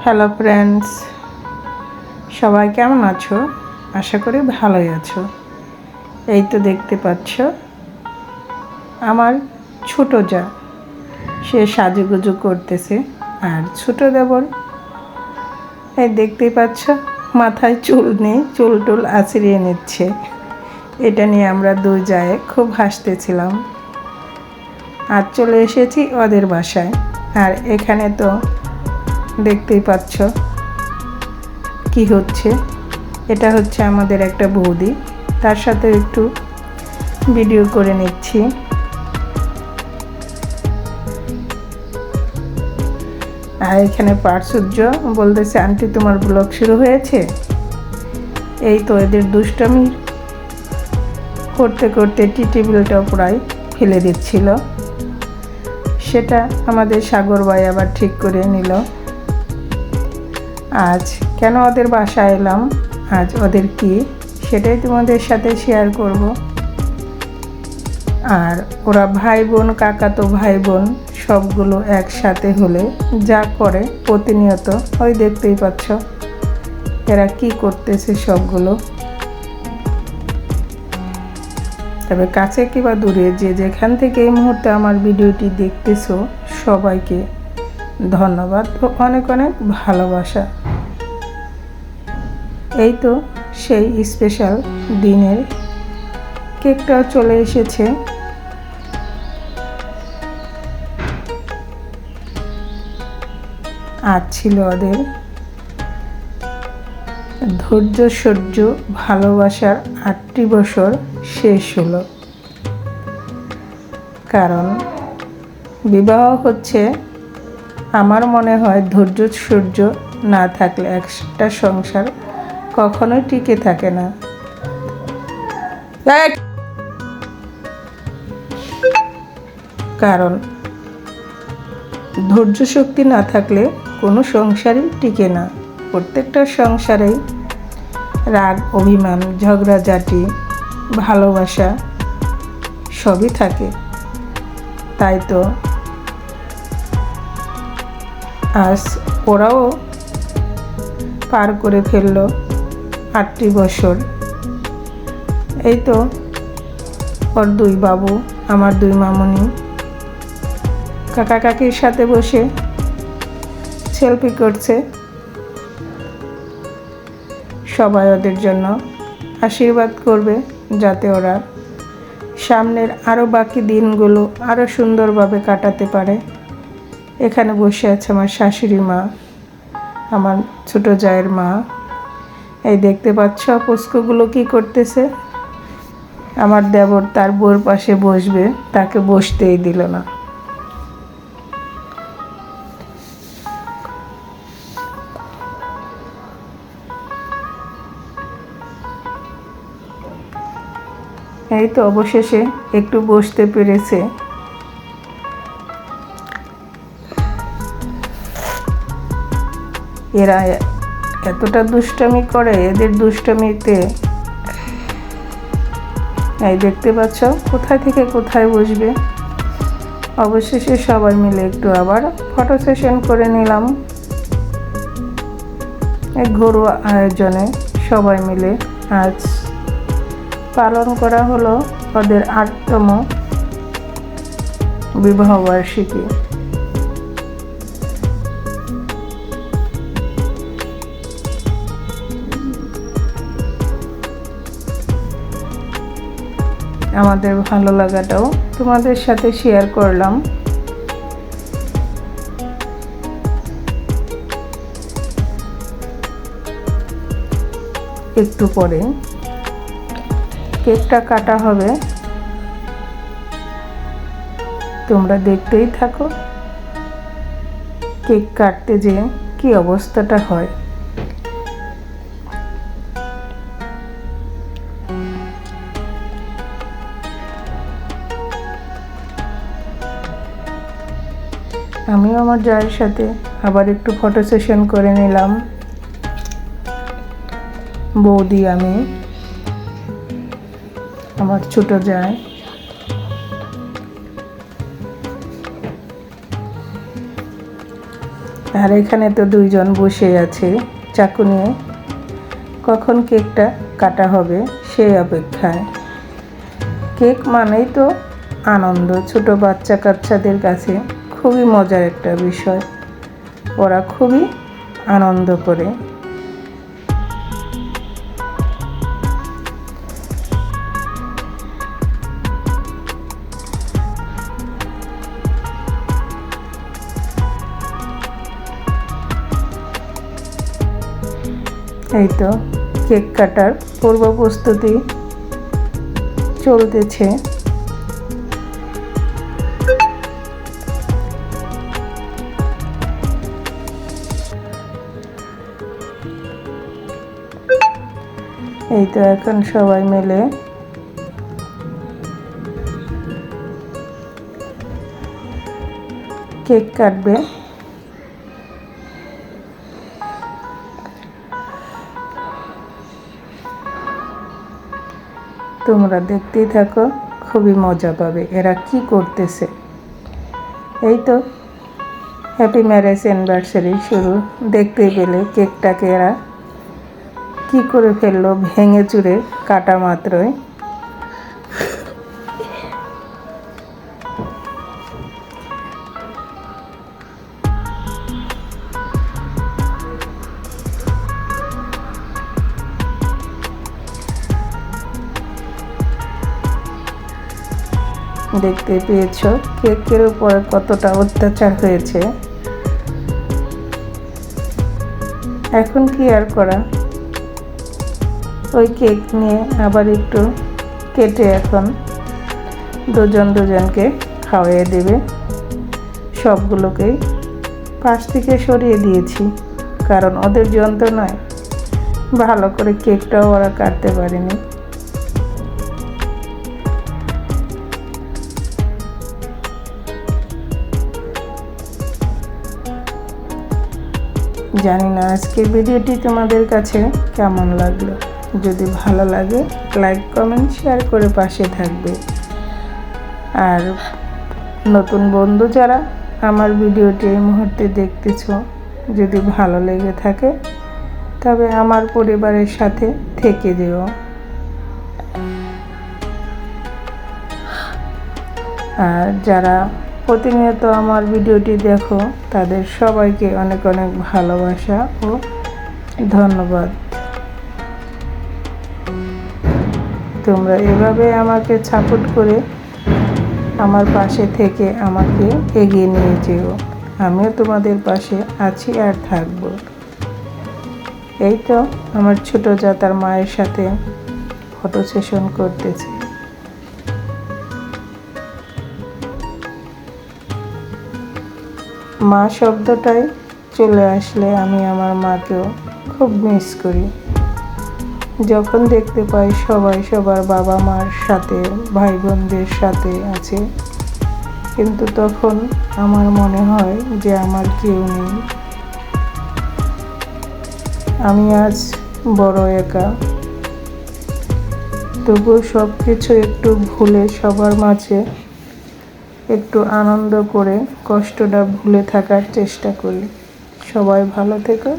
Hello friends, সবাই কেমন আছো? আশা করি ভালোই আছো। এই তো দেখতে পাচ্ছ আমার ছোট যা, সে সাজুগুজু করতেছে। আর ছোট দেবর এই দেখতেই পাচ্ছ মাথায় চুল নেই, চুল টুল আঁচড়িয়ে নিচ্ছে। এটা নিয়ে আমরা দুই জায়ে খুব হাসতেছিলাম। আর চলে এসেছি ওদের বাসায়। আর এখানে তো দেখতেই পাচ্ছ কি হচ্ছে। এটা হচ্ছে আমাদের একটা বৌদি, তার সাথে একটু ভিডিও করে নিচ্ছি। আর এখানে পার্সুর্য বলতেছে, আন্টি তোমার ব্লগ শুরু হয়েছে। এই তো এদের দুষ্টামি করতে করতে টি টেবিলটা প্রায় ফেলে দিচ্ছিল। সেটা আমাদের সাগর ভাই আবার ঠিক করে নিল। আজ কেন ওদের বাসায় এলাম, আজ ওদের কি, সেটাই তোমাদের সাথে শেয়ার করব। আর ওরা ভাই বোন, কাকাতো ভাই বোন সবগুলো একসাথে হলে যা করে প্রতিনিয়ত, ওই দেখতেই পাচ্ছ এরা কি করতেছে সবগুলো। তবে কাছে কিংবা দূরে যে যেখান থেকে এই মুহূর্তে আমার ভিডিওটি দেখতেছো, সবাইকে ধন্যবাদ ও অনেক অনেক ভালোবাসা। এই তো সেই স্পেশাল দিনের কেকটাও চলে এসেছে। আজ ছিল ওদের ধৈর্য সহ্য ভালোবাসার 8টি বছর শেষ হলো। কারণ বিবাহ হচ্ছে, আমার মনে হয় ধৈর্য সহ্য না থাকলে একটা সংসার কখনোই টিকে থাকে না। কারণ ধৈর্য শক্তি না থাকলে কোনো সংসারই টিকে না। প্রত্যেকটা সংসারেই রাগ, অভিমান, ঝগড়াঝাটি, ভালোবাসা সবই থাকে। তাই তো আজ ওরাও পার করে ফেললো 8টি বছর। এই তো ওর 2 বাবু, আমার 2 মামুনি কাকা কাকির সাথে বসে সেলফি করছে। সবাই ওদের জন্য আশীর্বাদ করবে যাতে ওরা সামনের আরও বাকি দিনগুলো আরও সুন্দরভাবে কাটাতে পারে। এখানে বসে আছে আমার শাশুড়ি মা, আমার ছোট জায়ের মা। এই দেখতে পাচ্ছ পুষ্কগুলো কি করতেছে। আমার দেবর তার বউর পাশে বসবে, তাকে বসতেই দিল না। এই তো অবশেষে একটু বসতে পেরেছে। এরা এতটা দুষ্টামি করে, এদের দুষ্টামিতে এই দেখতে পাচ্ছ কোথায় থেকে কোথায় বসবে। অবশেষে সবাই মিলে একটু আবার ফটো সেশন করে নিলাম। এই ঘরোয়া আয়োজনে সবাই মিলে আজ পালন করা হলো ওদের 8তম বিবাহবার্ষিকী। আমাদের ভালো লাগাটাও তোমাদের সাথে শেয়ার করলাম। একটু পরে কেকটা কাটা হবে, তোমরা দেখতেই থাকো কেক কাটতে যে কি অবস্থাটা হয়। আমিও আমার জায়ের সাথে আবার একটু ফটো সেশন করে নিলাম। বৌদি, আমি, আমার ছোট জায়। আর এখানে তো দুইজন বসে আছে চাকু নিয়ে, কখন কেকটা কাটা হবে সেই অপেক্ষায়। কেক মানেই তো আনন্দ, ছোট বাচ্চা কাচ্চাদের কাছে খুবই মজার একটা বিষয়, ওরা খুবই আনন্দ করে। এই তো কেক কাটার পূর্ব প্রস্তুতি চলতেছে। এই তো এখন সবাই মিলে কেক কাটবে। তোমরা দেখতেই থাকো, খুবই মজা পাবে এরা কি করতেছে। এই তো হ্যাপি ম্যারেজ অ্যানিভার্সারি শুরু। দেখতে পেলে কেকটাকে এরা কি করে ফেললো ভেঙে চুরে কাটা মাত্রই। দেখতে পেয়েছ কেকের উপর কতটা অত্যাচার হয়েছে। এখন কি আর করা, ওই কেক নিয়ে আবার একটু কেটে এখন দুজনকে খাওয়াইয়ে দেবে। সবগুলোকেই পাশ থেকে সরিয়ে দিয়েছি, কারণ ওদের যন্ত্রণায় ভালো করে কেকটাও ওরা কাটতে পারেনি। জানি না আজকের ভিডিওটি তোমাদের কাছে কেমন লাগলো। যদি ভালো লাগে লাইক কমেন্ট শেয়ার করে পাশে থাকবে। আর নতুন বন্ধু যারা আমার ভিডিওটি এই মুহূর্তে দেখতেছো, যদি ভালো লেগে থাকে তবে আমার পরিবারের সাথে থেকে যেও। আর যারা প্রতিনিয়ত আমার ভিডিওটি দেখো তাদের সবাইকে অনেক অনেক ভালোবাসা ও ধন্যবাদ। তোমরা এভাবে আমাকে সাপোর্ট করে আমার পাশে থেকে আমাকে এগিয়ে নিয়ে যেও। আমিও তোমাদের পাশে আছি আর থাকব। এই তো আমার ছোট যা তার মায়ের সাথে ফটো সেশন করতেছে। মা শব্দটাই চলে আসলে আমি আমার মাকেও খুব মিস করি। যখন দেখতে পাই সবাই সবার বাবা মার সাথে ভাই বোনদের সাথে আছে, কিন্তু তখন আমার মনে হয় যে আমার কেউ নেই। আমি আজ বড় একা, তবু সব কিছু একটু ভুলে সবার মাঝে একটু আনন্দ করে কষ্টটা ভুলে থাকার চেষ্টা করি। সবাই ভালো থেকো।